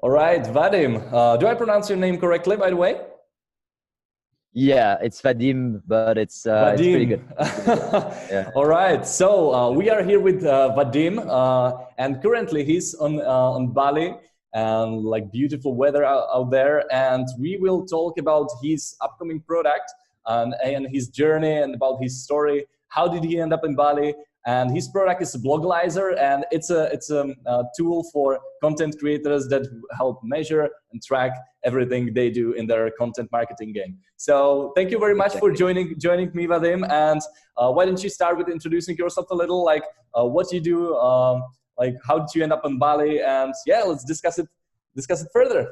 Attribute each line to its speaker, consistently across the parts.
Speaker 1: All right, Vadim. Do I pronounce your name correctly, by the way?
Speaker 2: Yeah, it's Vadim, but it's pretty
Speaker 1: Vadim.
Speaker 2: good. Yeah.
Speaker 1: All right. So we are here with Vadim, and currently he's on Bali, and like beautiful weather out there. And we will talk about his upcoming product and his journey and about his story. How did he end up in Bali? And his product is Blogalyzer, and it's a tool for content creators that help measure and track everything they do in their content marketing game. So thank you very much for joining me, Vadim. And why don't you start with introducing yourself a little, like what you do, like how did you end up in Bali, and yeah, let's discuss it further.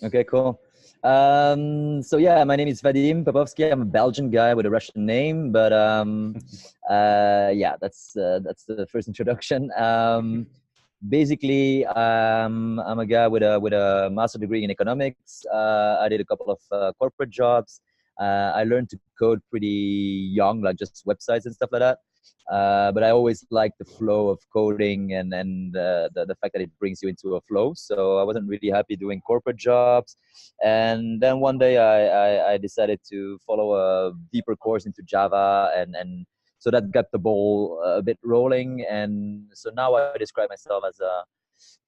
Speaker 2: Okay, cool. So yeah, my name is Vadim Popowsky. I'm a Belgian guy with a Russian name, but yeah, that's the first introduction. Basically, I'm a guy with a master degree in economics. I did a couple of corporate jobs. I learned to code pretty young, like just websites and stuff like that. But I always liked the flow of coding and the fact that it brings you into a flow. So I wasn't really happy doing corporate jobs. And then one day I decided to follow a deeper course into Java, and so that got the ball a bit rolling. And so now I describe myself as a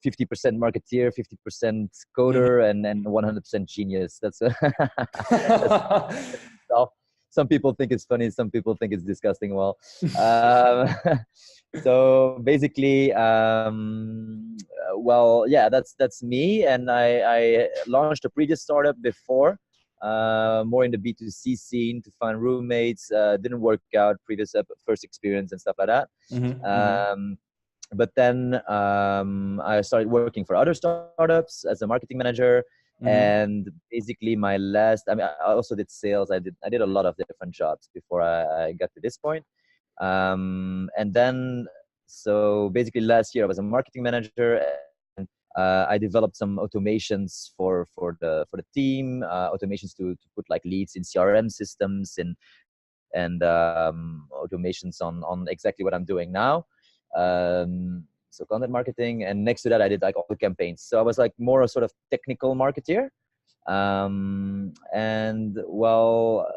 Speaker 2: 50% marketeer, 50% coder, and 100% genius. That's some people think it's funny, some people think it's disgusting. Well, so basically, well, yeah, that's me. And I launched a previous startup before, more in the B2C scene to find roommates. Didn't work out, first experience and stuff like that. But then I started working for other startups as a marketing manager. And basically my last, I mean, I also did sales. I did a lot of different jobs before I got to this point. And then, so basically last year I was a marketing manager, and I developed some automations for the team, automations to put like leads in CRM systems and automations on exactly what I'm doing now. So content marketing, and next to that I did like all the campaigns. So I was like more a sort of technical marketeer. And well,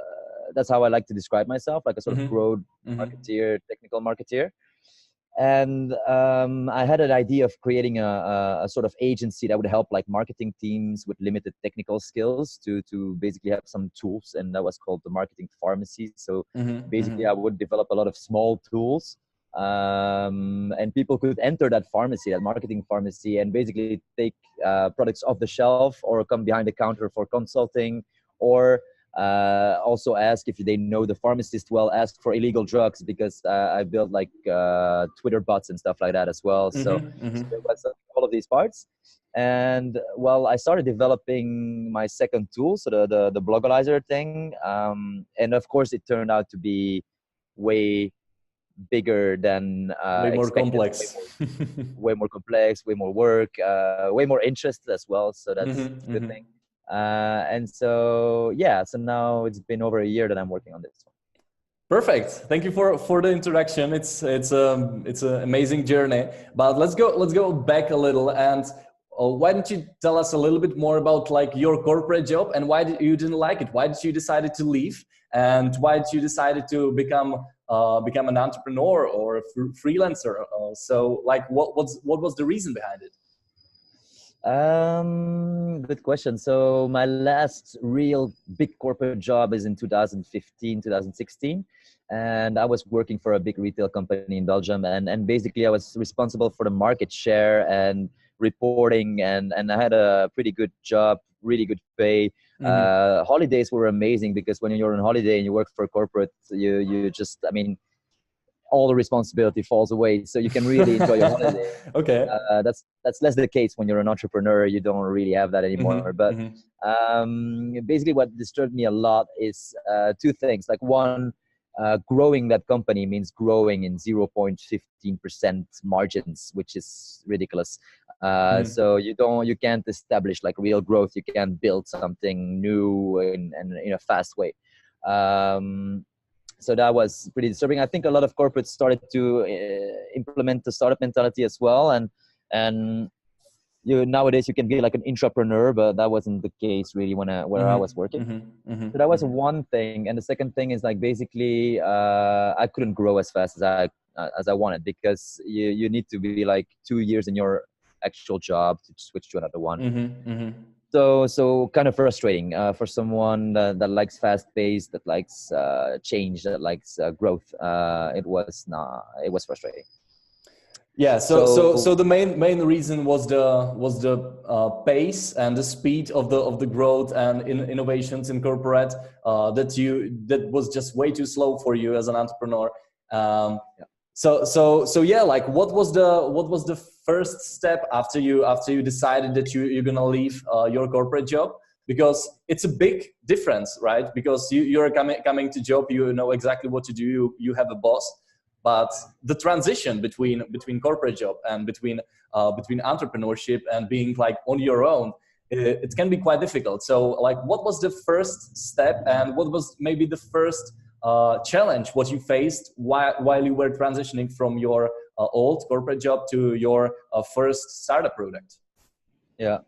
Speaker 2: that's how I like to describe myself, like a sort of broad marketeer, technical marketeer. And I had an idea of creating a sort of agency that would help like marketing teams with limited technical skills to basically have some tools, and that was called the marketing pharmacy. So basically I would develop a lot of small tools, and people could enter that pharmacy, that marketing pharmacy, and basically take products off the shelf or come behind the counter for consulting, or also ask if they know the pharmacist well, ask for illegal drugs, because I built like Twitter bots and stuff like that as well. So there was all of these parts. And well, I started developing my second tool, so the Blogalyzer thing. And of course, it turned out to be way bigger than
Speaker 1: way more
Speaker 2: expected.
Speaker 1: Complex.
Speaker 2: Way more complex, way more work, way more interest as well. So that's a good thing. And so yeah, so now it's been over a year that I'm working on this one.
Speaker 1: Perfect. Thank you for the introduction. It's an amazing journey. But let's go back a little, and why don't you tell us a little bit more about like your corporate job, and why you didn't like it? Why did you decide to leave, and why did you decide to become an entrepreneur or a freelancer? So like what was the reason behind it?
Speaker 2: Good question. So my last real big corporate job is in 2015, 2016. And I was working for a big retail company in Belgium. And basically I was responsible for the market share and reporting. And I had a pretty good job, really good pay. Holidays were amazing, because when you're on holiday and you work for a corporate, you just, I mean, all the responsibility falls away, so you can really enjoy your holiday.
Speaker 1: Okay.
Speaker 2: That's less the case when you're an entrepreneur. You don't really have that anymore. But basically what disturbed me a lot is two things. Like one, growing that company means growing in 0.15% margins, which is ridiculous. So you can't establish like real growth. You can't build something new in a fast way. So that was pretty disturbing. I think a lot of corporates started to implement the startup mentality as well, and nowadays you can be like an entrepreneur, but that wasn't the case really where I was working. So that was one thing. And the second thing is like basically I couldn't grow as fast as I wanted, because you need to be like 2 years in your actual job to switch to another one. So kind of frustrating for someone that likes fast pace, that likes change, that likes growth. It was frustrating.
Speaker 1: Yeah. So the main reason was the pace and the speed of the growth and innovations in corporate that was just way too slow for you as an entrepreneur. Yeah. So yeah, like what was the first step after you decided that you're gonna leave your corporate job? Because it's a big difference, right? Because you're coming to job, you know exactly what to do, you have a boss. But the transition between corporate job and between entrepreneurship and being like on your own, it can be quite difficult. So like, what was the first step, and what was maybe the first challenge what you faced while you were transitioning from your old corporate job to your first startup product?
Speaker 2: Yeah.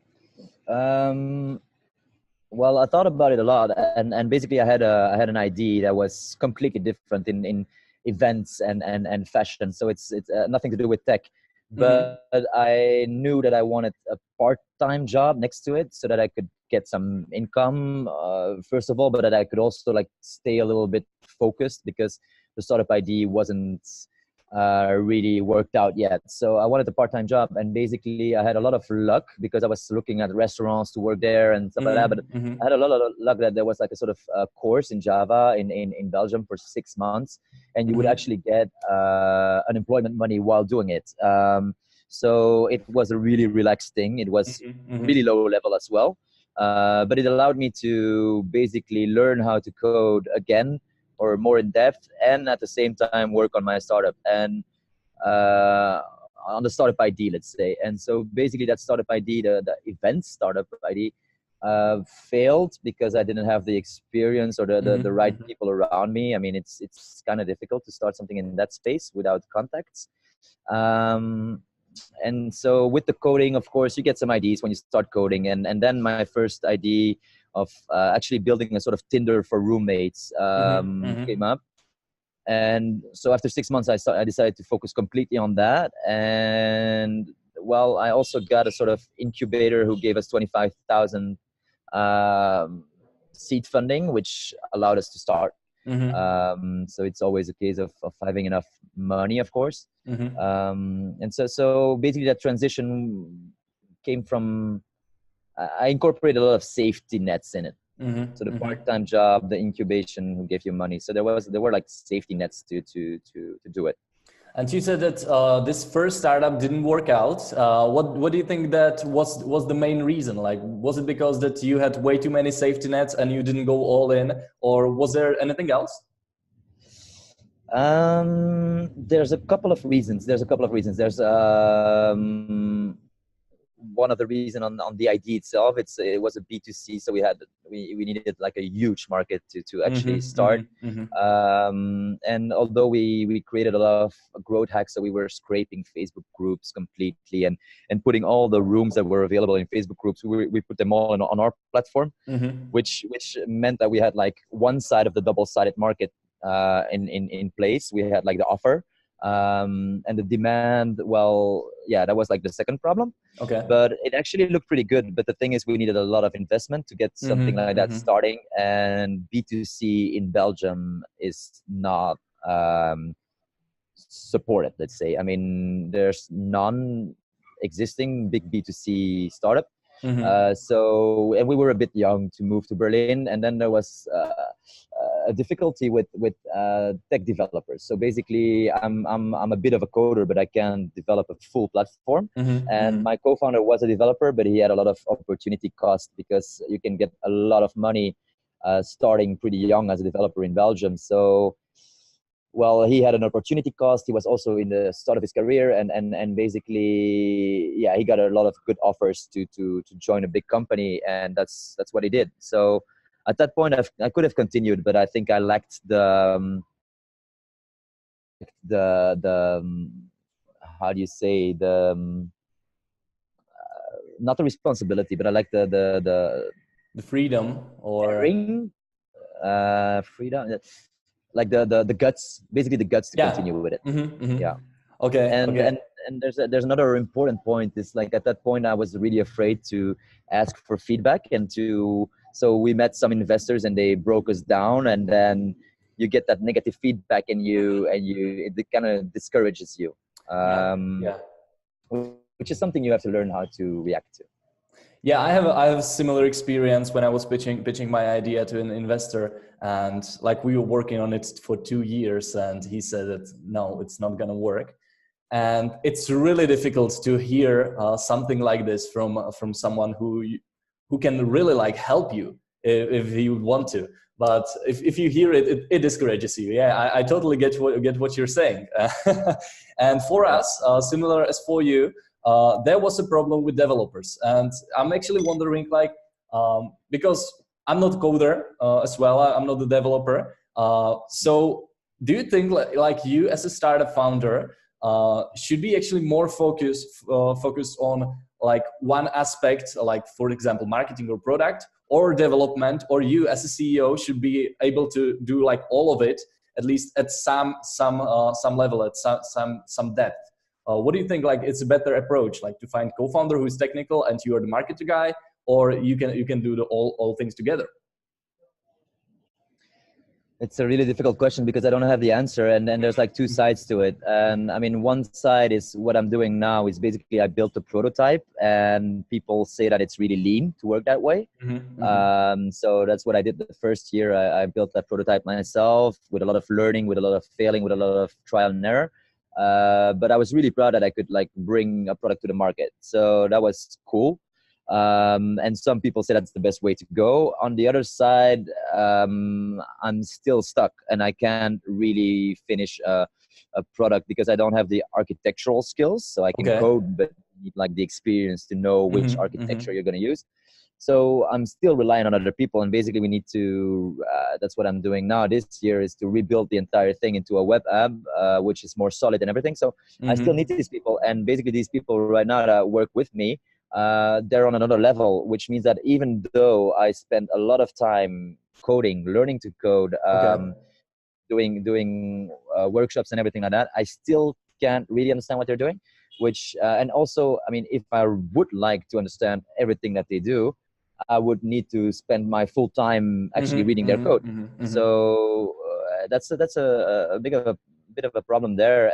Speaker 2: Well, I thought about it a lot, and basically I had an idea that was completely different in events and fashion. So it's nothing to do with tech, but I knew that I wanted a part-time job next to it so that I could get some income, first of all, but that I could also like stay a little bit focused, because the startup idea wasn't really worked out yet. So I wanted a part-time job, and basically I had a lot of luck because I was looking at restaurants to work there and stuff like that. But I had a lot of luck that there was like a sort of course in Java in Belgium for 6 months, and you would actually get unemployment money while doing it. So it was a really relaxed thing. It was really low level as well, but it allowed me to basically learn how to code again, or more in depth, and at the same time work on my startup and on the startup ID, let's say. And so basically that startup ID, the event startup ID, failed because I didn't have the experience or the right people around me. I mean, it's kind of difficult to start something in that space without contacts. And so with the coding, of course, you get some ideas when you start coding. And then my first idea of actually building a sort of Tinder for roommates came up. And so after 6 months, I decided to focus completely on that. And well, I also got a sort of incubator who gave us 25,000 seed funding, which allowed us to start. So it's always a case of having enough money, of course. And so basically that transition came from, I incorporated a lot of safety nets in it. So the part-time job, the incubation who gave you money. So there were like safety nets to do it.
Speaker 1: And you said that this first startup didn't work out. What do you think that was the main reason? Like, was it because that you had way too many safety nets and you didn't go all in, or was there anything else?
Speaker 2: There's a couple of reasons. There's one of the reason on the idea itself. It was a B2C, so we needed like a huge market to actually start. And although we created a lot of growth hacks, so we were scraping Facebook groups completely and putting all the rooms that were available in Facebook groups, we put them all on our platform, which meant that we had like one side of the double-sided market in place. We had like the offer, and the demand. Well, yeah, that was like the second problem.
Speaker 1: Okay.
Speaker 2: But it actually looked pretty good. But the thing is, we needed a lot of investment to get something like that starting. And B2C in Belgium is not supported, let's say. I mean, there's non-existing big B2C startup. So, and we were a bit young to move to Berlin, and then there was a difficulty with tech developers. So basically, I'm a bit of a coder, but I can't develop a full platform. And my co-founder was a developer, but he had a lot of opportunity cost, because you can get a lot of money starting pretty young as a developer in Belgium. So, well, he had an opportunity cost. He was also in the start of his career, and basically, yeah, he got a lot of good offers to join a big company, and that's what he did. So at that point, I could have continued, but I think I lacked the how do you say, not the responsibility, but I like
Speaker 1: the freedom or
Speaker 2: daring, freedom, like the guts, basically the guts to continue with it. Yeah.
Speaker 1: Okay.
Speaker 2: And there's another important point. Is like at that point I was really afraid to ask for feedback, and so we met some investors and they broke us down, and then you get that negative feedback and it kind of discourages you. Which is something you have to learn how to react to.
Speaker 1: Yeah, I have a similar experience when I was pitching my idea to an investor, and like we were working on it for 2 years, and he said that no, it's not gonna work. And it's really difficult to hear something like this from someone who can really like help you if you want to. But if you hear it, it discourages you. Yeah, I totally get what you're saying. And for us, similar as for you, there was a problem with developers, and I'm actually wondering, like, because I'm not a coder as well, I'm not a developer. So do you think like you as a startup founder should be actually more focused on like one aspect, like for example marketing or product or development, or you as a CEO should be able to do like all of it, at least at some level, at some depth? What do you think? Like, it's a better approach, like to find co-founder who's technical and you are the marketer guy, or you can do all things together?
Speaker 2: It's a really difficult question because I don't have the answer, and then there's like two sides to it. And I mean, one side is what I'm doing now is basically I built a prototype, and people say that it's really lean to work that way. So that's what I did the first year. I built that prototype myself with a lot of learning, with a lot of failing, with a lot of trial and error. But I was really proud that I could like bring a product to the market. So that was cool. And some people say that's the best way to go. On the other side, I'm still stuck and I can't really finish a product because I don't have the architectural skills. So I can code, but need like the experience to know which architecture you're going to use. So I'm still relying on other people, and basically we need to, that's what I'm doing now this year, is to rebuild the entire thing into a web app, which is more solid and everything. So I still need these people, and basically these people right now that work with me, they're on another level, which means that even though I spend a lot of time coding, learning to code, doing workshops and everything like that, I still can't really understand what they're doing, which and also, I mean, if I would like to understand everything that they do, I would need to spend my full time actually reading their code. So that's a bit of a problem there.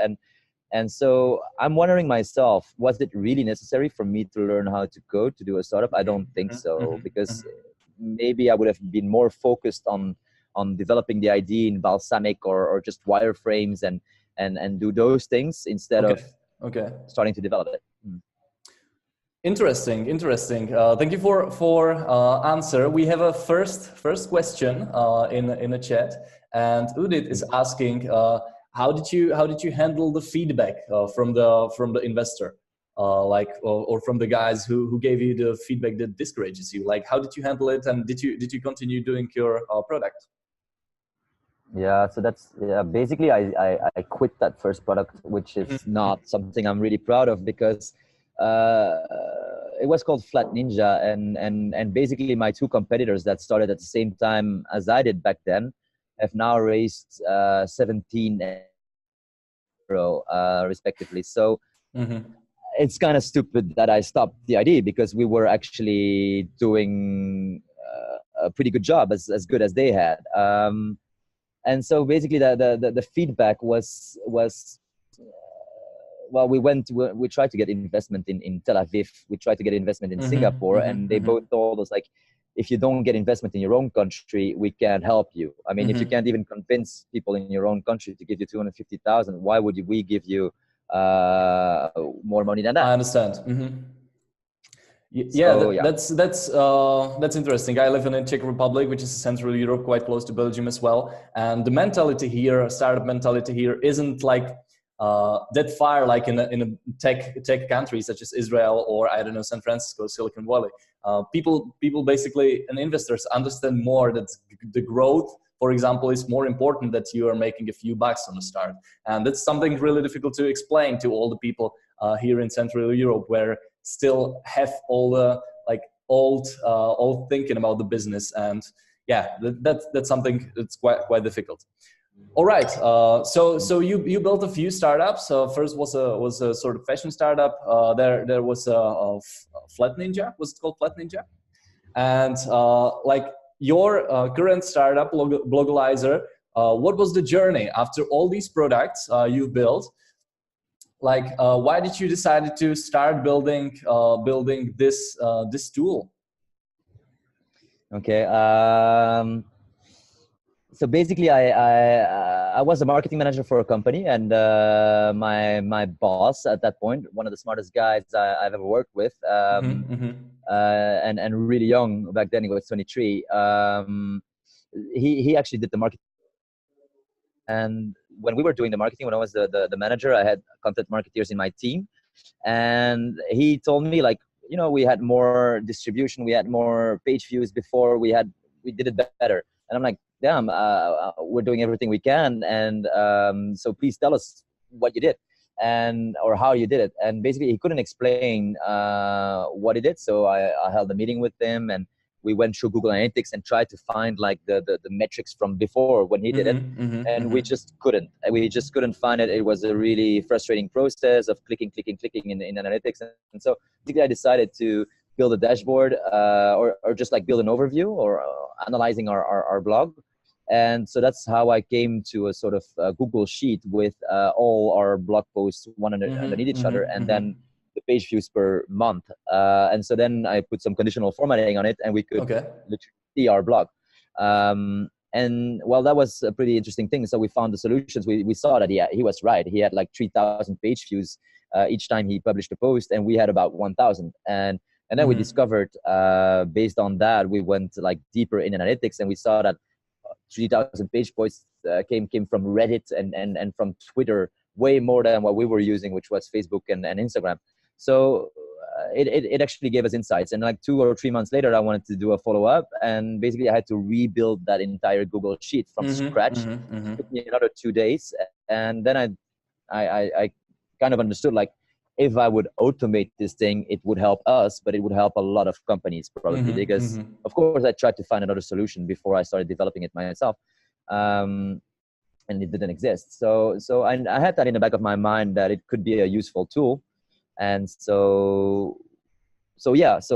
Speaker 2: And so I'm wondering myself, was it really necessary for me to learn how to code to do a startup? I don't think so, because maybe I would have been more focused on developing the idea in Balsamic or just wireframes and do those things instead of starting to develop it.
Speaker 1: Interesting. Thank you for answer. We have a first question in the chat, and Udit is asking, how did you handle the feedback from the investor, or from the guys who gave you the feedback that discourages you? Like, how did you handle it, and did you continue doing your product?
Speaker 2: Yeah, so that's basically I quit that first product, which is not something I'm really proud of, because it was called Flat Ninja, and basically my two competitors that started at the same time as I did back then have now raised 17 euro respectively. So it's kind of stupid that I stopped the idea, because we were actually doing a pretty good job, as good as they had. And so basically the feedback was well, we tried to get investment in Tel Aviv, we tried to get investment in Singapore, and they both told us, like, if you don't get investment in your own country, we can't help you. I mean, if you can't even convince people in your own country to give you 250,000, why would we give you more money than that?
Speaker 1: I understand. Yeah, so, that's interesting. I live in the Czech Republic, which is Central Europe, quite close to Belgium as well. And the mentality here, startup mentality here, isn't like that far, like in a tech country such as Israel, or I don't know, San Francisco, Silicon Valley. People basically, and investors understand more that the growth for example, is more important that you are making a few bucks on the start. And that's something really difficult to explain to all the people here in Central Europe, where still have all the like old thinking about the business. And yeah, that's something that's quite difficult. All right. So you built a few startups. First was a sort of fashion startup. There was a Flat Ninja. Was it called Flat Ninja? And like your current startup, Blogalyzer, what was the journey after all these products you've built? Like, why did you decide to start building this tool?
Speaker 2: Okay. So basically, I was a marketing manager for a company, and my boss at that point, one of the smartest guys I've ever worked with, and really young back then. He was 23. He actually did the marketing. And when we were doing the marketing, when I was the manager, I had content marketeers in my team, and he told me, like, you know, we had more distribution, we had more page views before, we did it better. And I'm like, damn, we're doing everything we can, and so please tell us what you did or how you did it. And basically, he couldn't explain what he did, so I held a meeting with him, and we went through Google Analytics and tried to find like the metrics from before when he did it, and we just couldn't. We just couldn't find it. It was a really frustrating process of clicking in Analytics, and so basically I decided to build a dashboard or just like build an overview or analyzing our blog. And so that's how I came to a sort of Google sheet with all our blog posts one underneath each other, and then the page views per month. And so then I put some conditional formatting on it, and we could literally see our blog. And well, that was a pretty interesting thing. So we found the solutions. We saw that he was right. He had like 3,000 page views each time he published a post, and we had about 1,000. And then we discovered, based on that, we went like deeper in analytics, and we saw that 3,000 page posts came from Reddit and from Twitter, way more than what we were using, which was Facebook and Instagram. So it actually gave us insights. And like 2 or 3 months later, I wanted to do a follow-up, and basically I had to rebuild that entire Google sheet from scratch. It took me another 2 days, and then I kind of understood, like, if I would automate this thing, it would help us, but it would help a lot of companies probably, because of course I tried to find another solution before I started developing it myself, and it didn't exist. So I had that in the back of my mind that it could be a useful tool. And so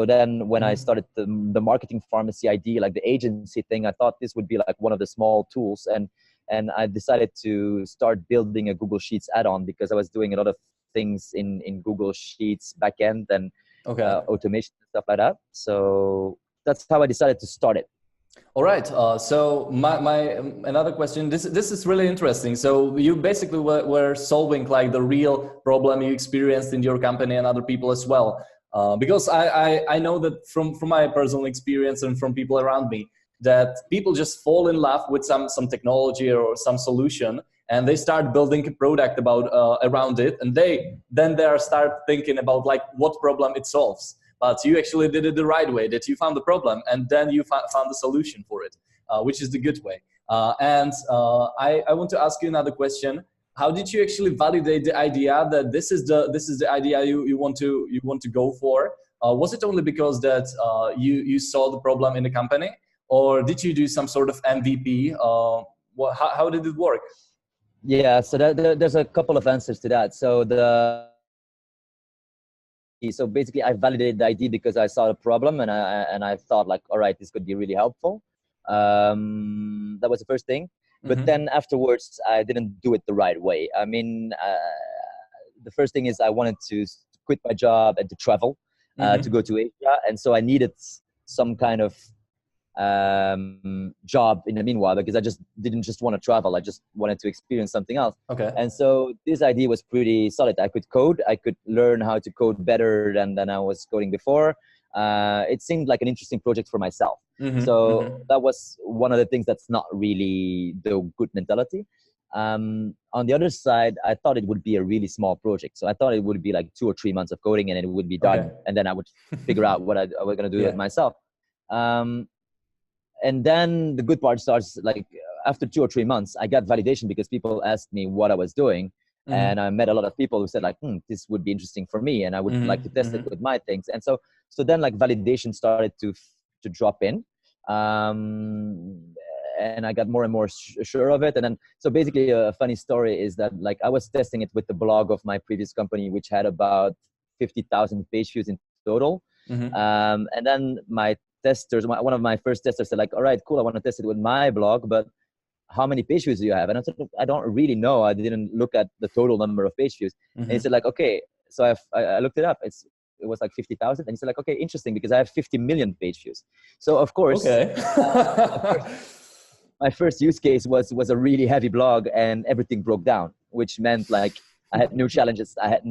Speaker 2: then when I started the marketing pharmacy idea, like the agency thing, I thought this would be like one of the small tools, and I decided to start building a Google Sheets add-on, because I was doing a lot of things in Google Sheets backend and automation and stuff like that. So that's how I decided to start it.
Speaker 1: All right. So my another question. This is really interesting. So you basically were solving like the real problem you experienced in your company and other people as well. Because I know that from my personal experience and from people around me, that people just fall in love with some technology or some solution, and they start building a product around it, and then they start thinking about like what problem it solves. But you actually did it the right way, that you found the problem and then you found the solution for it, which is the good way. And I want to ask you another question. How did you actually validate the idea that this is the idea you want to go for? Was it only because that you saw the problem in the company, or did you do some sort of MVP? How did it work?
Speaker 2: Yeah, so there's a couple of answers to that. So basically, I validated the idea because I saw the problem, and I thought, like, all right, this could be really helpful. That was the first thing. But then afterwards, I didn't do it the right way. I mean, the first thing is I wanted to quit my job and to travel, to go to Asia, and so I needed some kind of job in the meanwhile, because I didn't just want to travel. I just wanted to experience something else. And so this idea was pretty solid. I could code. I could learn how to code better than I was coding before. It seemed like an interesting project for myself. So that was one of the things that's not really the good mentality. On the other side, I thought it would be a really small project. So I thought it would be like 2 or 3 months of coding, and it would be done. And then I would figure out what I was going to do with myself. And then the good part starts, like, after 2 or 3 months, I got validation because people asked me what I was doing. And I met a lot of people who said like, this would be interesting for me, and I would like to test it with my things. And so then like validation started to drop in, and I got more and more sure of it. And then, so basically a funny story is that like I was testing it with the blog of my previous company, which had about 50,000 page views in total. And then my testers, one of my first testers said like, all right, cool, I want to test it with my blog, but how many page views do you have? And I said, I don't really know. I didn't look at the total number of page views. And he said like, okay. So I looked it up. It was like 50,000. And he said like, okay, interesting, because I have 50 million page views. So of course, my first use case was a really heavy blog, and everything broke down, which meant like I had new challenges. I had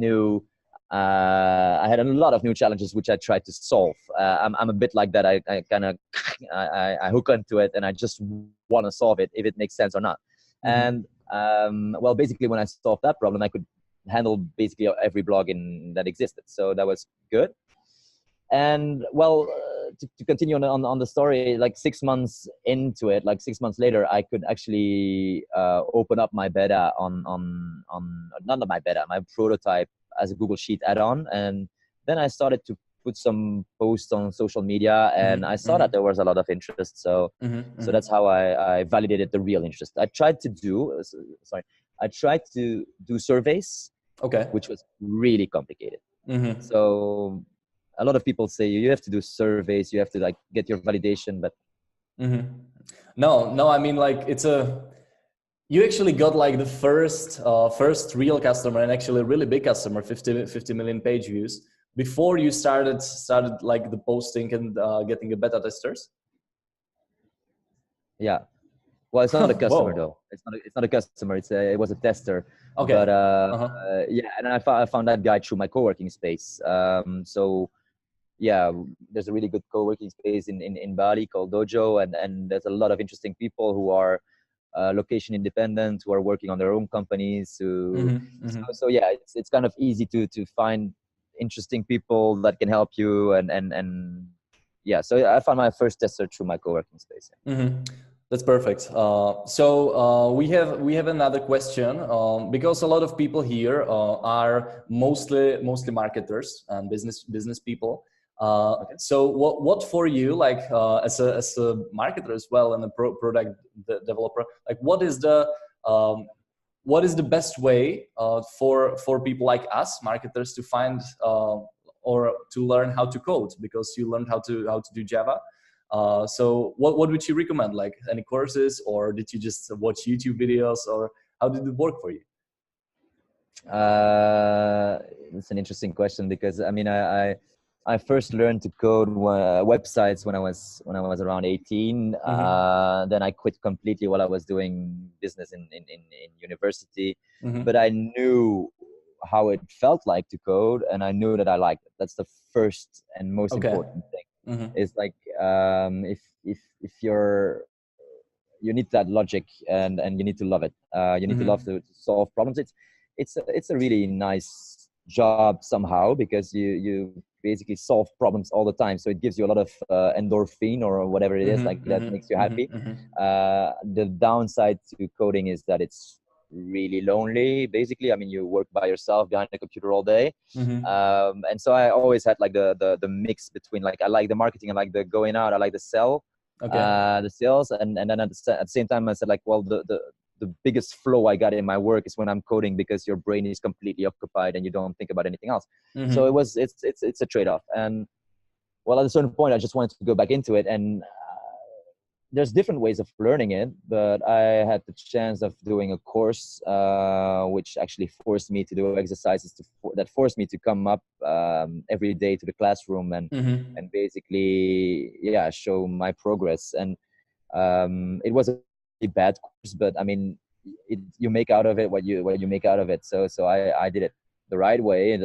Speaker 2: a lot of new challenges which I tried to solve. I'm a bit like that. I kind of I hook onto it, and I just want to solve it, if it makes sense or not. And well, basically when I solved that problem, I could handle basically every blog that existed. So that was good. And well, to continue on the story, like 6 months into it, like 6 months later, I could actually open up my beta my prototype as a Google Sheet add-on. And then I started to put some posts on social media, and I saw that there was a lot of interest. So so that's how I validated the real interest. I tried to do surveys, which was really complicated. So a lot of people say you have to do surveys, you have to like get your validation, but
Speaker 1: no, I mean like you actually got like the first real customer, and actually a really big customer, 50 million page views, before you started like the posting and getting a beta testers.
Speaker 2: Yeah, well, it's not a customer though. It's not a customer. It was a tester.
Speaker 1: Okay.
Speaker 2: But yeah, and I found that guy through my co-working space. So yeah, there's a really good co-working space in Bali called Dojo, and there's a lot of interesting people who are location independent, who are working on their own companies. So yeah, it's kind of easy to find interesting people that can help you, and yeah. So I found my first tester through my co-working space.
Speaker 1: That's perfect. So we have another question, because a lot of people here are mostly marketers and business people. So what for you, like as a marketer as well, and a product developer, like what is the best way for people like us marketers to find or to learn how to code, because you learned how to do Java. So what would you recommend? Like any courses, or did you just watch YouTube videos, or how did it work for you?
Speaker 2: It's an interesting question, because I mean I first learned to code websites when I was around 18. Then I quit completely while I was doing business in university. But I knew how it felt like to code, and I knew that I liked it. That's the first and most important thing. It's like if you need that logic, and you need to love it. You need to love to solve problems. It's a really nice job somehow, because you basically solve problems all the time. So it gives you a lot of endorphin or whatever it is, like that makes you happy. The downside to coding is that it's really lonely, basically. I mean, you work by yourself behind a computer all day. And so I always had like the mix between, like, I like the marketing, I like the going out, I like the sales, and then at the same time I said like, well, the biggest flow I got in my work is when I'm coding, because your brain is completely occupied and you don't think about anything else. So it's a trade-off. And well, at a certain point I just wanted to go back into it, and there's different ways of learning it, but I had the chance of doing a course which actually forced me to do exercises that forced me to come up every day to the classroom and basically show my progress. And it was a bad course, but I mean, you make out of it what you make out of it. So I did it the right way, and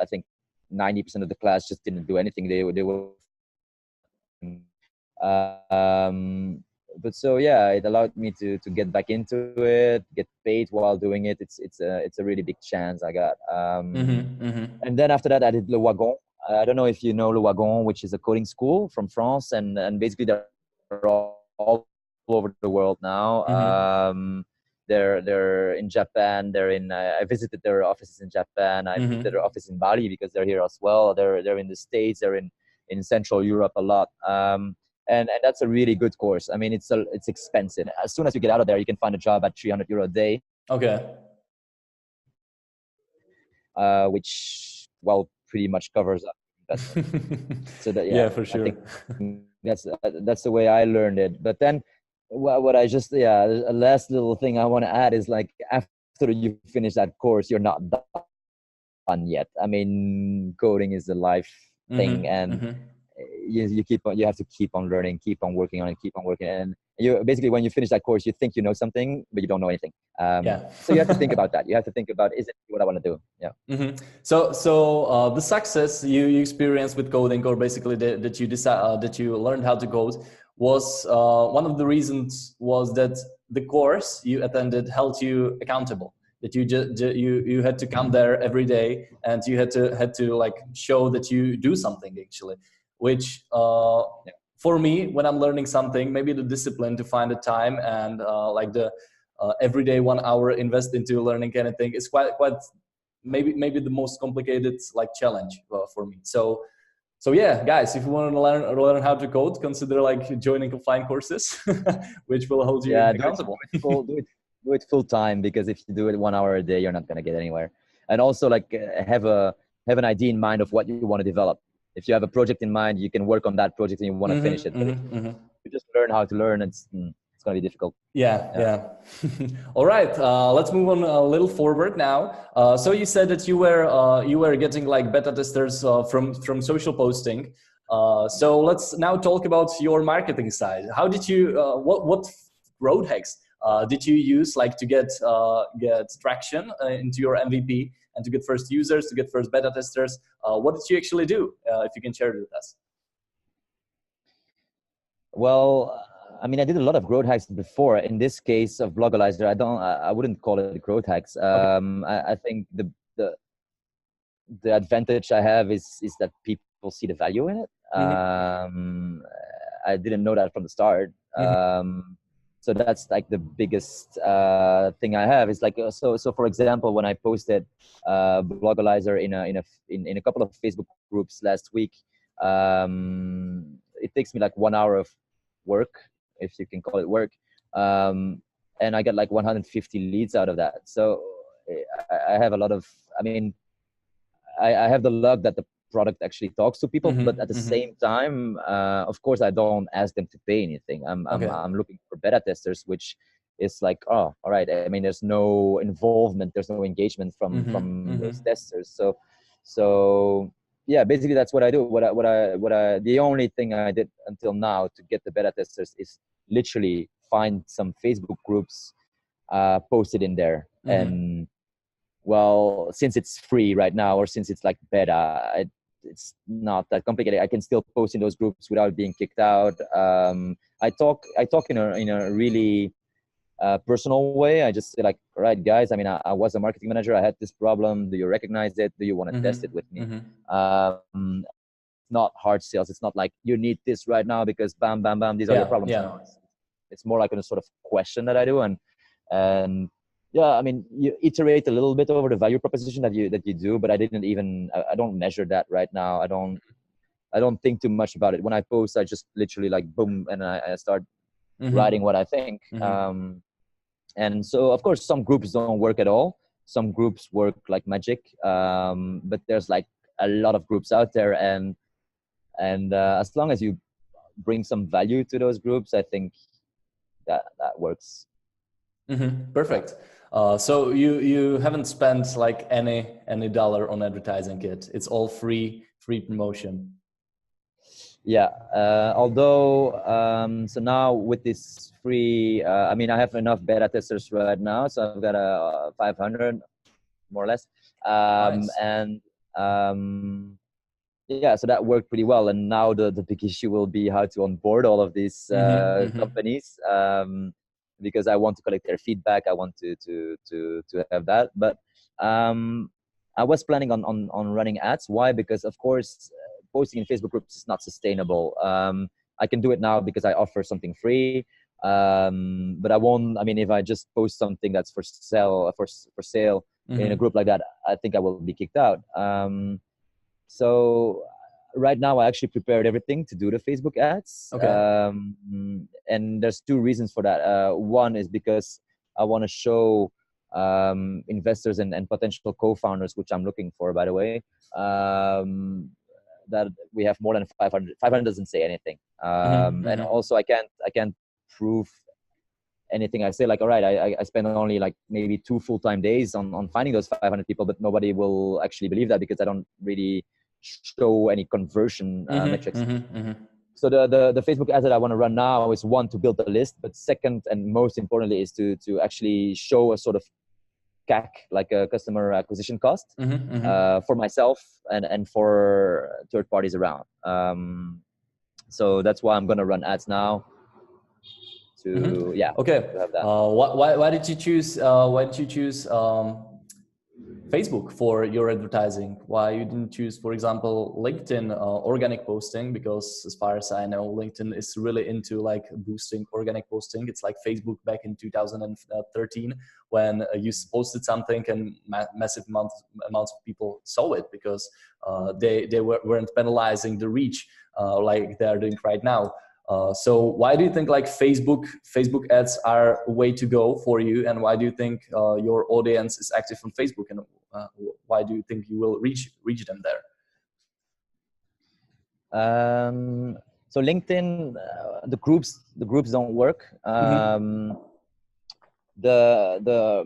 Speaker 2: I think 90% of the class just didn't do anything. They were but so yeah, it allowed me to get back into it, get paid while doing it. It's a really big chance I got. And then after that I did Le Wagon. I don't know if you know Le Wagon, which is a coding school from France, and basically they're all over the world now. They're in Japan. They're in. I visited their offices in Japan. I visited their office in Bali because they're here as well. They're in the States. They're in Central Europe a lot. And that's a really good course. I mean, it's expensive. As soon as you get out of there, you can find a job at 300 euro a day.
Speaker 1: Okay.
Speaker 2: Which pretty much covers up investment. So that
Speaker 1: yeah, for sure.
Speaker 2: I think that's the way I learned it. But then what I just a last little thing I want to add is like after you finish that course, you're not done yet. I mean, coding is a life thing, and you have to keep on learning, keep on working on it, keep on working. And you basically, when you finish that course, you think you know something, but you don't know anything. So you have to think about that. You have to think about, is it what I want to do? Yeah.
Speaker 1: So the success you experienced with coding, or basically that you decided that you learned how to code, was one of the reasons was that the course you attended held you accountable. That you had to come there every day, and you had to like show that you do something actually, which for me, when I'm learning something, maybe the discipline to find the time and like the everyday 1 hour invest into learning anything is quite maybe the most complicated like challenge for me. So yeah, guys, if you want to learn how to code, consider like joining offline courses, which will hold you accountable.
Speaker 2: Do it full time, because if you do it 1 hour a day, you're not going to get anywhere. And also like have an idea in mind of what you want to develop. If you have a project in mind, you can work on that project and you want to finish it. But if you just learn how to learn, it's going to be difficult.
Speaker 1: Yeah. All right, let's move on a little forward now. So you said that you were getting like beta testers from social posting. So let's now talk about your marketing side. How did you what road hacks did you use like to get traction into your MVP and to get first users, to get first beta testers? What did you actually do? If you can share it with us.
Speaker 2: Well, I mean, I did a lot of growth hacks before. In this case of Blogalyzer, I wouldn't call it growth hacks. I think the advantage I have is that people see the value in it. I didn't know that from the start. So that's like the biggest thing I have. Is like so for example, when I posted Blogalyzer in a couple of Facebook groups last week, it takes me like 1 hour of work, if you can call it work, and I got like 150 leads out of that. So I have a lot of, I mean, I have the luck that the product actually talks to people, but at the same time, of course, I don't ask them to pay anything. I'm looking for beta testers, which is like, oh, all right. I mean, there's no involvement, there's no engagement from those testers. So yeah, basically that's what I do. The only thing I did until now to get the beta testers is literally find some Facebook groups, post it in there, and well, since it's free right now, or since it's like beta, it's not that complicated. I can still post in those groups without being kicked out. I talk in a really personal way. I just say like, all right, guys, I mean, I was a marketing manager. I had this problem. Do you recognize it? Do you want to test it with me? Not hard sales. It's not like you need this right now because bam, bam, bam, these are your problems. No, it's more like a sort of question that I do. And yeah, I mean, you iterate a little bit over the value proposition that you do, but I don't measure that right now. I don't think too much about it. When I post, I just literally like boom, and I start writing what I think. And so of course some groups don't work at all. Some groups work like magic. But there's like a lot of groups out there, and as long as you bring some value to those groups, I think that works.
Speaker 1: Perfect. So you haven't spent like any dollar on advertising it. It's all free promotion.
Speaker 2: Yeah. Although so now with this free, I mean, I have enough beta testers right now, so I've got 500 more or less.
Speaker 1: Nice.
Speaker 2: And yeah, so that worked pretty well. And now the big issue will be how to onboard all of these companies. Because I want to collect their feedback. I want to have that. But I was planning on running ads. Why? Because of course, posting in Facebook groups is not sustainable. I can do it now because I offer something free. But I won't. I mean, if I just post something that's for sale in a group like that, I think I will be kicked out. So right now, I actually prepared everything to do the Facebook ads.
Speaker 1: Okay.
Speaker 2: And there's two reasons for that. One is because I want to show investors and potential co-founders, which I'm looking for, by the way, that we have more than 500. 500 doesn't say anything. And also I can't prove anything. I say like, all right, I spend only like maybe 2 full-time days on finding those 500 people, but nobody will actually believe that because I don't really show any conversion metrics. So the Facebook ads that I want to run now is, one, to build the list, but second and most importantly is to actually show a sort of CAC, like a customer acquisition cost, for myself and for third parties around. So that's why I'm going to run ads now.
Speaker 1: Okay. Why did you choose Facebook for your advertising? Why you didn't choose, for example, LinkedIn organic posting? Because as far as I know, LinkedIn is really into like boosting organic posting. It's like Facebook back in 2013 when you posted something and massive amounts of people saw it because they weren't penalizing the reach like they are doing right now. So why do you think like Facebook ads are a way to go for you, and why do you think your audience is active on Facebook, and why do you think you will reach them there?
Speaker 2: So LinkedIn, the groups don't work. The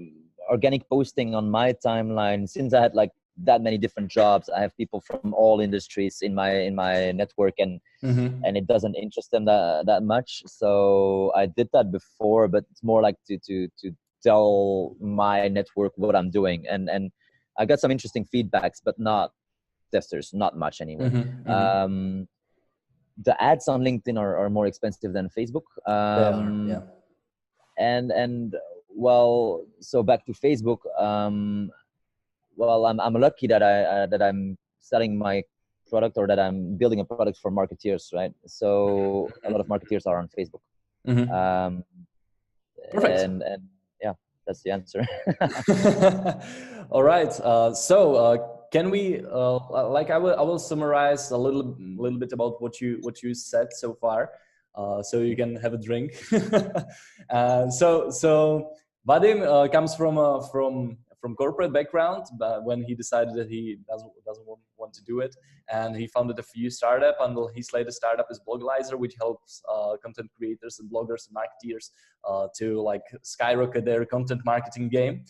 Speaker 2: organic posting on my timeline, since I had like that many different jobs, I have people from all industries in my network, and it doesn't interest them that much. So I did that before, but it's more like to tell my network what I'm doing, and I got some interesting feedbacks, but not testers, not much anyway. The ads on LinkedIn are more expensive than Facebook.
Speaker 1: They are, yeah.
Speaker 2: And well, so back to Facebook. Well, I'm lucky that I'm selling my product, or that I'm building a product for marketeers, right? So a lot of marketeers are on Facebook.
Speaker 1: Perfect.
Speaker 2: And yeah, that's the answer.
Speaker 1: All right. Can we like I will summarize a little bit about what you said so far, so you can have a drink. So Vadim comes from corporate background, but when he decided that he doesn't want to do it, and he founded a few startup, and his latest startup is Blogalyzer, which helps content creators and bloggers and marketeers to like skyrocket their content marketing game,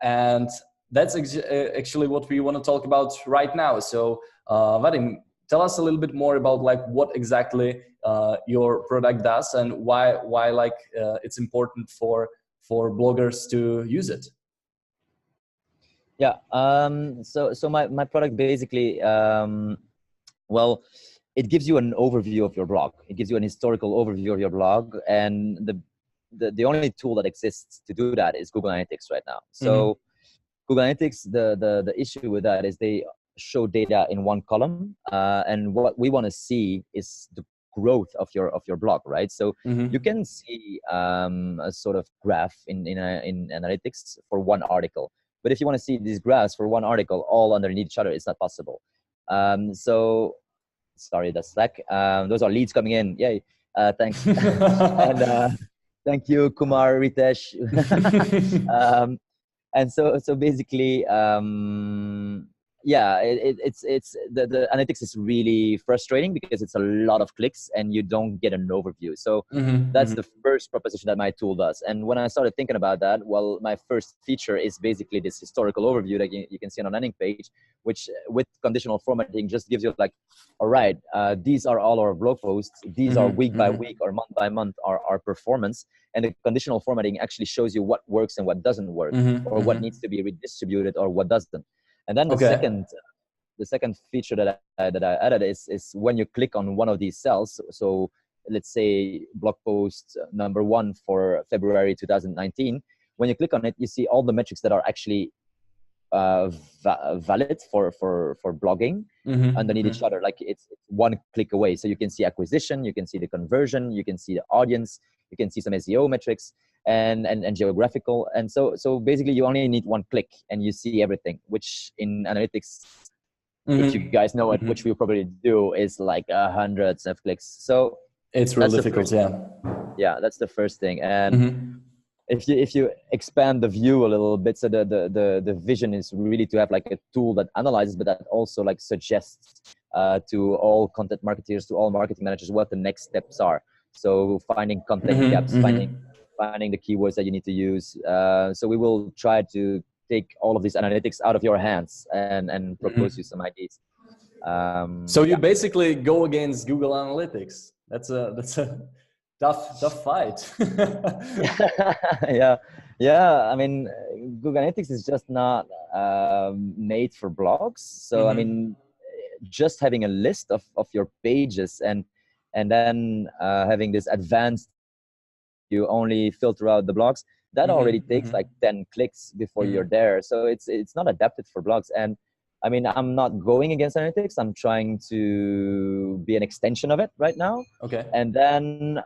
Speaker 1: and that's actually what we want to talk about right now. So Vadim, tell us a little bit more about like what exactly your product does, and why like it's important for bloggers to use it.
Speaker 2: Yeah. So my product basically, well, it gives you an overview of your blog. It gives you an historical overview of your blog, and the only tool that exists to do that is Google Analytics right now. So Google Analytics, the issue with that is they show data in one column, and what we want to see is the growth of your blog, right? So you can see a sort of graph in analytics for one article. But if you want to see these graphs for one article all underneath each other, it's not possible. So, sorry, that's Slack. Those are leads coming in. Yay. Thanks. And thank you, Kumar, Ritesh. And so basically, yeah, it's the analytics is really frustrating because it's a lot of clicks and you don't get an overview. So that's the first proposition that my tool does. And when I started thinking about that, well, my first feature is basically this historical overview that you can see on a landing page, which with conditional formatting just gives you like, all right, these are all our blog posts. These are week by week or month by month our performance. And the conditional formatting actually shows you what works and what doesn't work, or what needs to be redistributed or what doesn't. And then the second feature that I added is when you click on one of these cells. So let's say blog post number 1 for February 2019. When you click on it, you see all the metrics that are actually valid for blogging underneath each other. Like it's one click away. So you can see acquisition, you can see the conversion, you can see the audience, you You can see some SEO metrics and geographical. And so basically you only need one click and you see everything, which in analytics, if you guys know it, which we probably do, is like hundreds of clicks. So
Speaker 1: it's real difficult.
Speaker 2: Yeah, that's the first thing. And if you expand the view a little bit, so the vision is really to have like a tool that analyzes, but that also like suggests to all content marketers, to all marketing managers, what the next steps are. So finding content gaps, finding the keywords that you need to use. So we will try to take all of these analytics out of your hands and propose you some ideas.
Speaker 1: So you basically go against Google Analytics. That's a tough fight.
Speaker 2: Yeah. I mean, Google Analytics is just not made for blogs. So I mean, just having a list of your pages and then having this advanced, you only filter out the blogs, that already takes like 10 clicks before you're there. So it's not adapted for blogs. And I mean, I'm not going against analytics. I'm trying to be an extension of it right now.
Speaker 1: Okay.
Speaker 2: And then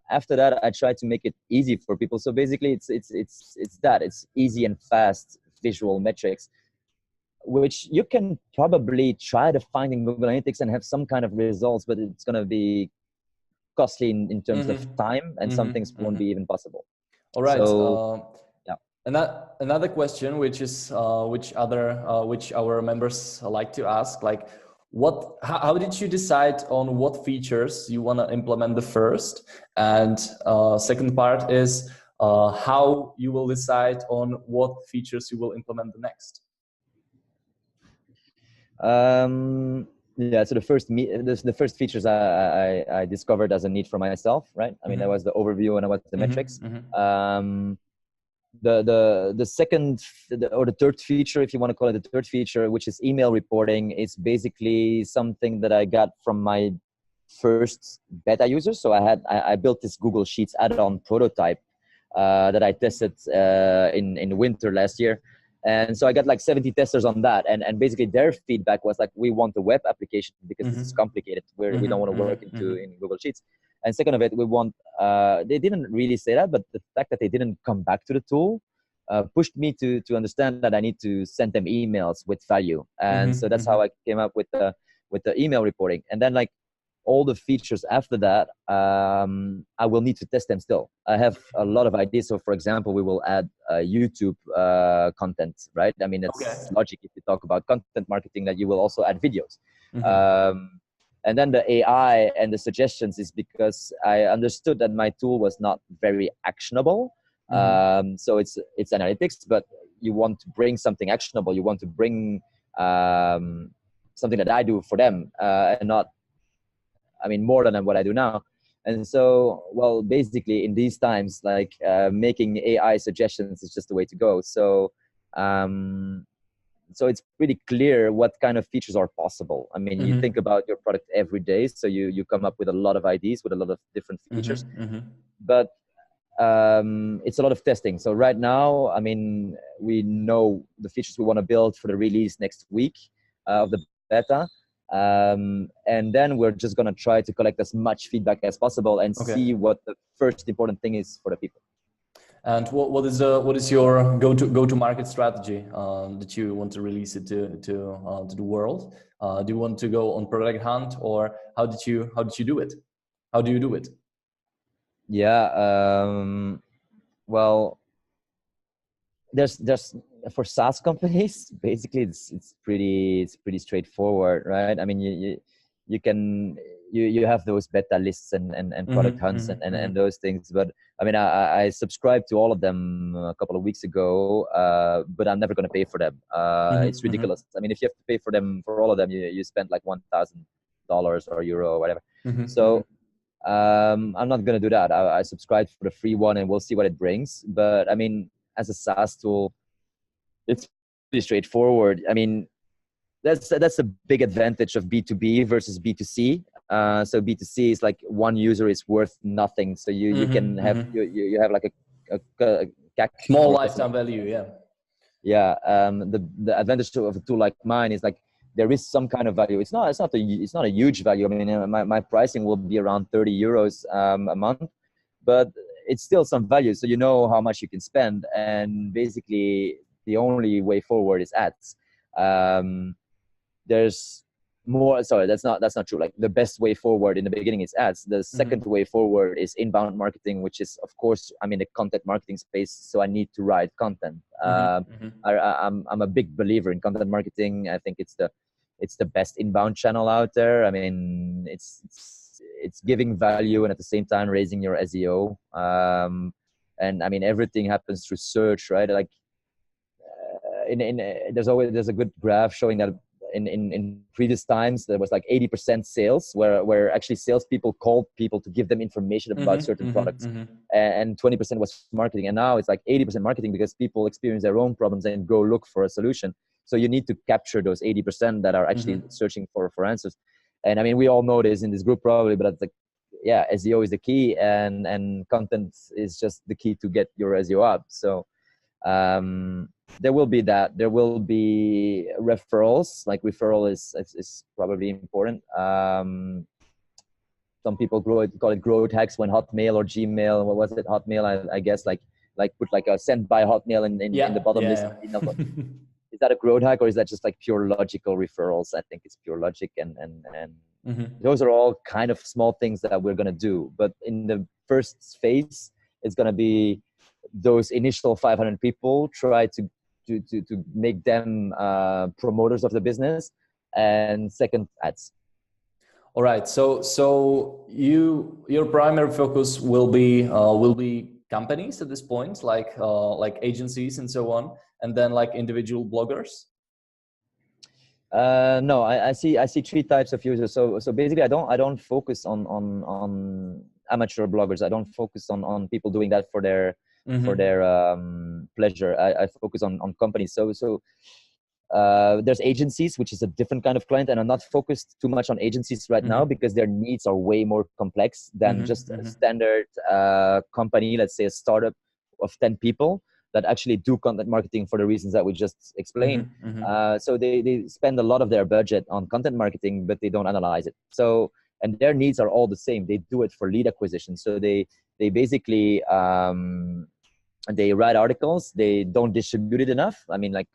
Speaker 2: after that, I try to make it easy for people. So basically, it's easy and fast visual metrics, which you can probably try to find in Google Analytics and have some kind of results, but it's going to be costly in terms of time, and some things won't be even possible.
Speaker 1: All right.
Speaker 2: So,
Speaker 1: another question, which is which our members like to ask, like, how did you decide on what features you want to implement the first? And second part is how you will decide on what features you will implement the next.
Speaker 2: Yeah, so the first features I discovered as a need for myself, right? I mean, that was the overview and that was the metrics. The second or the third feature, if you want to call it the third feature, which is email reporting, is basically something that I got from my first beta users. So I built this Google Sheets add-on prototype that I tested in winter last year. And so I got like 70 testers on that. And basically their feedback was like, we want the web application because it's complicated. We don't want to work in Google Sheets. And second of it, we want, they didn't really say that, but the fact that they didn't come back to the tool pushed me to understand that I need to send them emails with value. And so that's how I came up with the email reporting. And then like all the features after that, I will need to test them still. I have a lot of ideas. So for example, we will add YouTube content, right? I mean, it's logic if you talk about content marketing that you will also add videos. And then the AI and the suggestions is because I understood that my tool was not very actionable. So it's analytics, but you want to bring something actionable. You want to bring something that I do for them and not, I mean, more than what I do now. And so, well, basically in these times, like making AI suggestions is just the way to go. So, so it's pretty clear what kind of features are possible. I mean, you think about your product every day. So you come up with a lot of ideas with a lot of different features, but it's a lot of testing. So right now, I mean, we know the features we want to build for the release next week of the beta. And then we're just going to try to collect as much feedback as possible and see what the first important thing is for the people.
Speaker 1: And what is your go to market strategy that you want to release it to the world? Do you want to go on product hunt, or how did you do it? How do you do it?
Speaker 2: Yeah, well, there's for SaaS companies, basically it's pretty straightforward, right? I mean, you have those beta lists and product hunts and those things, but I mean, I subscribed to all of them a couple of weeks ago, but I'm never going to pay for them. It's ridiculous. I mean, if you have to pay for them, for all of them, you spend like $1,000 or euro or whatever. So I'm not going to do that. I subscribed for the free one and we'll see what it brings. But I mean, as a SaaS tool, it's pretty straightforward. I mean, that's a big advantage of B2B versus B2C. So B2C is like one user is worth nothing. So you can have you have like a CAC
Speaker 1: small lifetime value. Yeah.
Speaker 2: The advantage of a tool like mine is like there is some kind of value. It's not a huge value. I mean, my pricing will be around 30 euros a month, but it's still some value. So you know how much you can spend, and basically the only way forward is ads. There's more, sorry, that's not true. Like the best way forward in the beginning is ads. The second way forward is inbound marketing, which is, of course, I'm in the content marketing space, so I need to write content. I'm a big believer in content marketing. I think it's the best inbound channel out there. I mean, it's giving value and at the same time raising your SEO. And I mean, everything happens through search, right? Like there's a good graph showing that in previous times there was like 80% sales where actually salespeople called people to give them information about certain products, and 20% was marketing. And now it's like 80% marketing because people experience their own problems and go look for a solution. So you need to capture those 80% that are actually searching for answers. And I mean, we all know this in this group probably, but it's like, yeah, SEO is the key, and content is just the key to get your SEO up. So there will be that. There will be referrals. Like referral is probably important. Some people call it growth hacks when Hotmail or Gmail. What was it? Hotmail, I guess. Like put like a send by Hotmail in the bottom list. Is that a growth hack, or is that just like pure logical referrals? I think it's pure logic, and those are all kind of small things that we're gonna do. But in the first phase, it's gonna be those initial 500 people, try to make them promoters of the business, and second, ads.
Speaker 1: All right. So your primary focus will be companies at this point, like agencies and so on, and then like individual bloggers.
Speaker 2: No, I see three types of users. So basically, I don't focus on amateur bloggers. I don't focus on people doing that for their pleasure. I focus on companies. So there's agencies, which is a different kind of client, and I'm not focused too much on agencies right now because their needs are way more complex than just a standard company, let's say a startup of 10 people that actually do content marketing for the reasons that we just explained. So they spend a lot of their budget on content marketing, but they don't analyze it. So, and their needs are all the same. They do it for lead acquisition. So they basically they write articles. They don't distribute it enough. I mean, like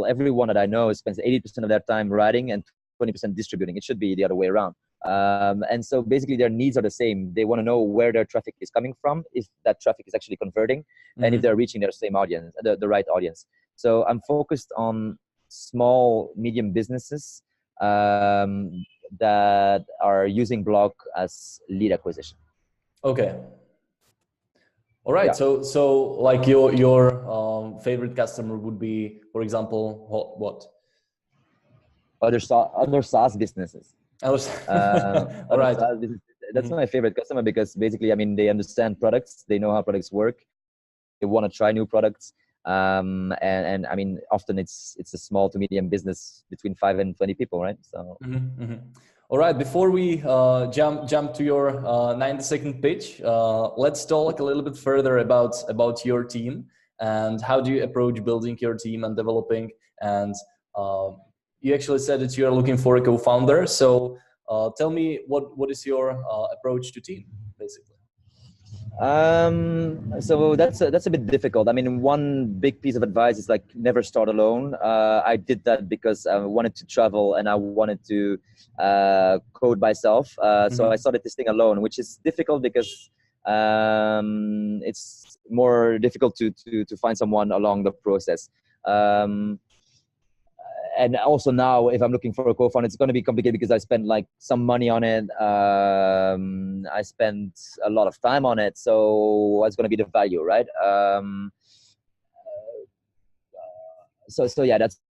Speaker 2: everyone that I know spends 80% of their time writing and 20% distributing. It should be the other way around. And so basically their needs are the same. They want to know where their traffic is coming from, if that traffic is actually converting, and if they're reaching their same audience, the right audience. So I'm focused on small, medium businesses that are using blog as lead acquisition.
Speaker 1: Okay. All right. Yeah. So like your favorite customer would be, for example, what?
Speaker 2: Other SaaS businesses.
Speaker 1: All right.
Speaker 2: That's my favorite customer because basically, I mean, they understand products. They know how products work. They want to try new products. And I mean, often it's a small to medium business between 5 and 20 people, right? So.
Speaker 1: All right. Before we jump to your 90-second pitch, let's talk a little bit further about your team and how do you approach building your team and developing. And you actually said that you are looking for a co-founder. So tell me what is your approach to team, basically.
Speaker 2: So that's a bit difficult. I mean, one big piece of advice is like never start alone. I did that because I wanted to travel and I wanted to code myself. So I started this thing alone, which is difficult because it's more difficult to find someone along the process. And also now, if I'm looking for a co-founder, it's going to be complicated because I spend like some money on it. I spend a lot of time on it. So what's going to be the value, right? So yeah, that's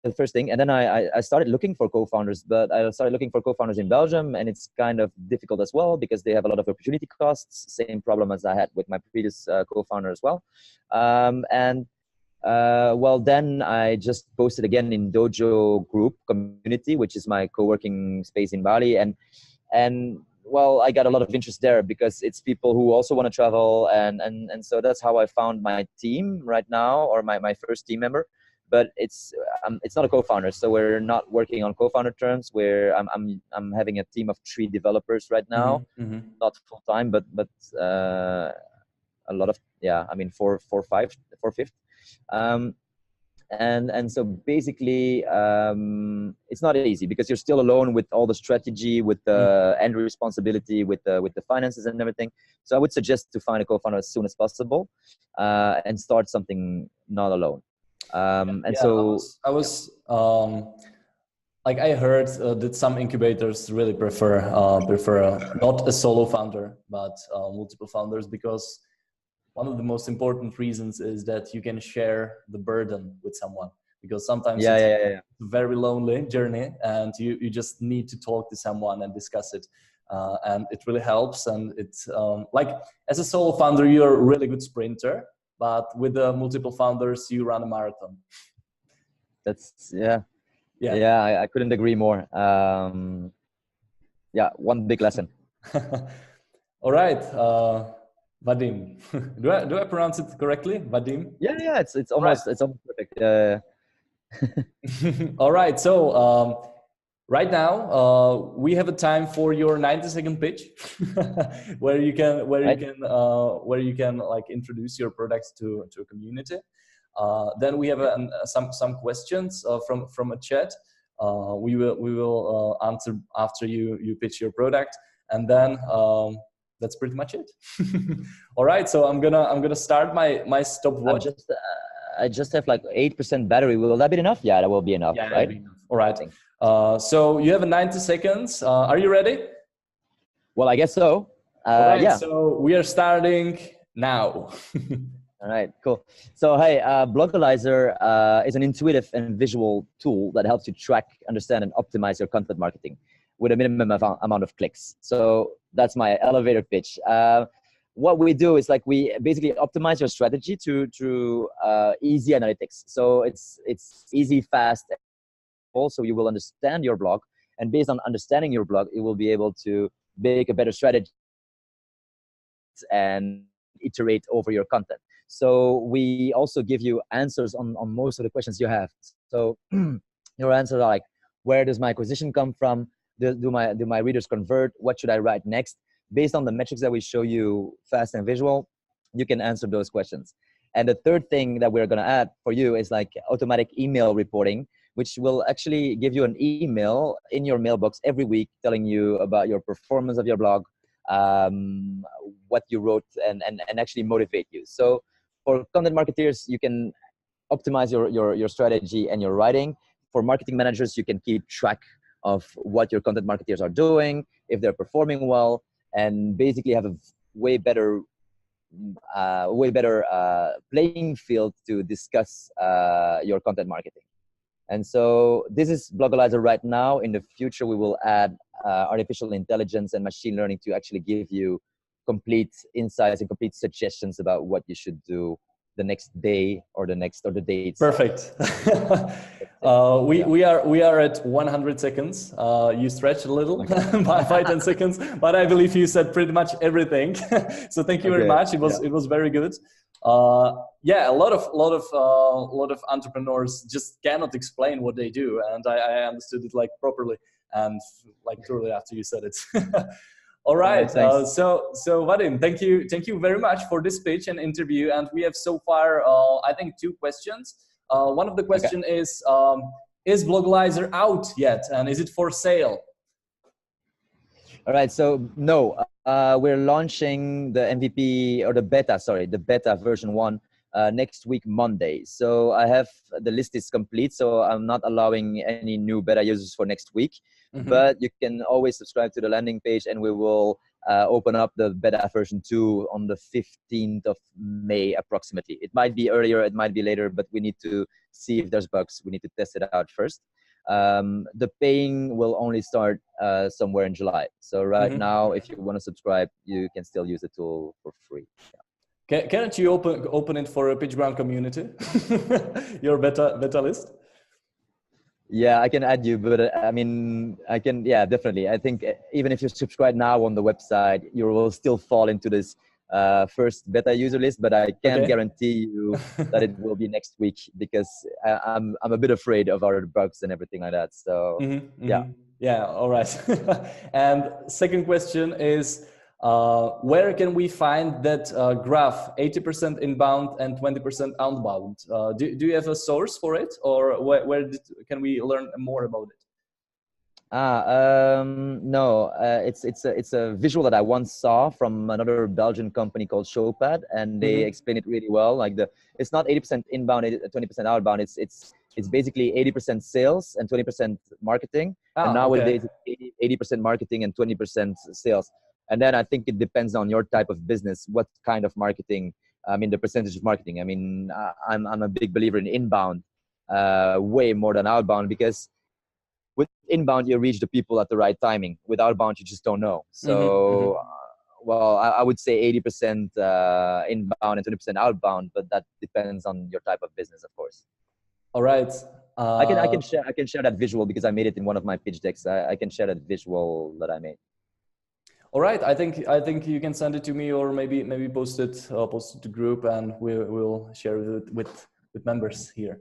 Speaker 2: the first thing. And then I started looking for co-founders, but I started looking for co-founders in Belgium, and it's kind of difficult as well because they have a lot of opportunity costs. Same problem as I had with my previous co-founder as well. Well, then I just posted again in Dojo group community, which is my co-working space in Bali. And well, I got a lot of interest there because it's people who also want to travel. And so that's how I found my team right now, or my first team member. but it's not a co-founder, so we're not working on co-founder terms. Where I'm having a team of 3 developers right now, not full time, but a lot of, yeah, I mean, four, fifth. And so basically, it's not easy because you're still alone with all the strategy, with the end responsibility, with the finances and everything. So I would suggest to find a co-founder as soon as possible, and start something not alone.
Speaker 1: I was like, I heard that some incubators really prefer not a solo founder, but multiple founders, because one of the most important reasons is that you can share the burden with someone, because sometimes it's a very lonely journey and you just need to talk to someone and discuss it. And it really helps. And it's like, as a solo founder, you're a really good sprinter, but with the multiple founders, you run a marathon.
Speaker 2: That's, I couldn't agree more. One big lesson.
Speaker 1: All right. Vadim, do I pronounce it correctly? Vadim?
Speaker 2: Yeah, it's almost perfect.
Speaker 1: All right. So right now we have a time for your 90-second pitch, where you can like introduce your products to a community. Then we have some questions from a chat. We will answer after you pitch your product, and then that's pretty much it. All right, so I'm gonna start my stopwatch.
Speaker 2: I just have like 8% battery. Will that be enough? Yeah, that will be enough, right?
Speaker 1: Be enough. All right. So you have 90 seconds. Are you ready?
Speaker 2: Well, I guess so.
Speaker 1: All right, yeah. So we are starting now.
Speaker 2: All right, cool. So hey, Blogalyzer is an intuitive and visual tool that helps you track, understand, and optimize your content marketing with a minimum amount of clicks. So that's my elevator pitch. What we do is, like, we basically optimize your strategy to easy analytics. So it's easy, fast. Also, you will understand your blog, and based on understanding your blog, you will be able to make a better strategy and iterate over your content. So we also give you answers on most of the questions you have. So your answers are like, where does my acquisition come from? Do my readers convert? What should I write next? Based on the metrics that we show you, fast and visual, you can answer those questions. And the third thing that we're going to add for you is like automatic email reporting, which will actually give you an email in your mailbox every week telling you about your performance of your blog, what you wrote, and actually motivate you. So for content marketers, you can optimize your strategy and your writing. For marketing managers, you can keep track of what your content marketers are doing, if they're performing well, and basically have a way better playing field to discuss your content marketing. And so this is Blogalyzer right now. In the future, we will add artificial intelligence and machine learning to actually give you complete insights and complete suggestions about what you should do the next day or the dates.
Speaker 1: Perfect. We are at 100 seconds. You stretched a little by 10 seconds, but I believe you said pretty much everything. So thank you very much. It was very good. A lot of entrepreneurs just cannot explain what they do, and I understood it like properly and like totally after you said it. All right. So Vadim, thank you very much for this pitch and interview. And we have so far, I think, 2 questions. One of the question is Blogalyzer out yet, and is it for sale?
Speaker 2: All right. So no, we're launching the MVP or the beta version 1 next week, Monday. So the list is complete. So I'm not allowing any new beta users for next week. But you can always subscribe to the landing page, and we will open up the beta version 2 on the 15th of May approximately. It might be earlier, it might be later, but we need to see if there's bugs. We need to test it out first. The paying will only start somewhere in July. So right now, if you want to subscribe, you can still use the tool for free. Yeah.
Speaker 1: Can't you open it for a PitchGround community? Your beta list?
Speaker 2: Yeah, I can add you, but I mean, I can, definitely. I think even if you subscribe now on the website, you will still fall into this first beta user list, but I can't guarantee you that it
Speaker 1: Okay.
Speaker 2: will be next week because I'm a bit afraid of our bugs and everything like that. So yeah.
Speaker 1: Yeah, all right. And second question is, where can we find that graph, 80% inbound and 20% outbound? Do you have a source for it, or where can we learn more about it?
Speaker 2: No, it's a visual that I once saw from another Belgian company called Showpad, and they explain it really well. Like it's not 80% inbound, 20% outbound. It's basically 80% sales and 20% marketing. And nowadays, it's 80% marketing and 20% sales. And then I think it depends on your type of business, what kind of marketing. I mean, the percentage of marketing. I mean, I'm a big believer in inbound, way more than outbound, because with inbound, you reach the people at the right timing. With outbound, you just don't know. So, well, I would say 80% inbound and 20% outbound, but that depends on your type of business, of course.
Speaker 1: All right.
Speaker 2: I can share that visual because I made it in one of my pitch decks. I can share that visual that I made.
Speaker 1: All right. I think you can send it to me, or maybe post it to the group, and we'll share it with members here.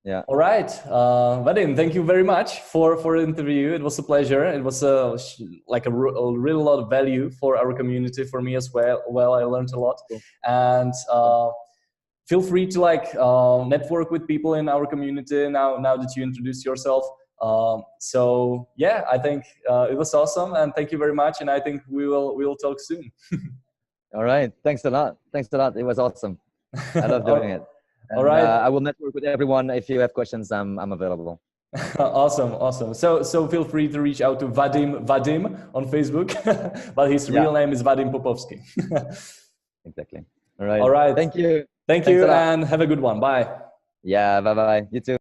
Speaker 2: Yeah.
Speaker 1: All right, Vadim, thank you very much for the interview. It was a pleasure. It was like a real lot of value for our community, for me as well. Well, I learned a lot, and feel free to network with people in our community now that you introduced yourself. So yeah, I think it was awesome, and thank you very much. And I think we will talk soon.
Speaker 2: All right, thanks a lot. It was awesome. I love doing it. And,
Speaker 1: all right.
Speaker 2: I will network with everyone. If you have questions, I'm available.
Speaker 1: Awesome. So feel free to reach out to Vadim on Facebook, but his real name is Vadim Popowsky.
Speaker 2: Exactly. All right.
Speaker 1: All right.
Speaker 2: Thank you.
Speaker 1: Thank you, and have a good one. Bye.
Speaker 2: Yeah. Bye. You too.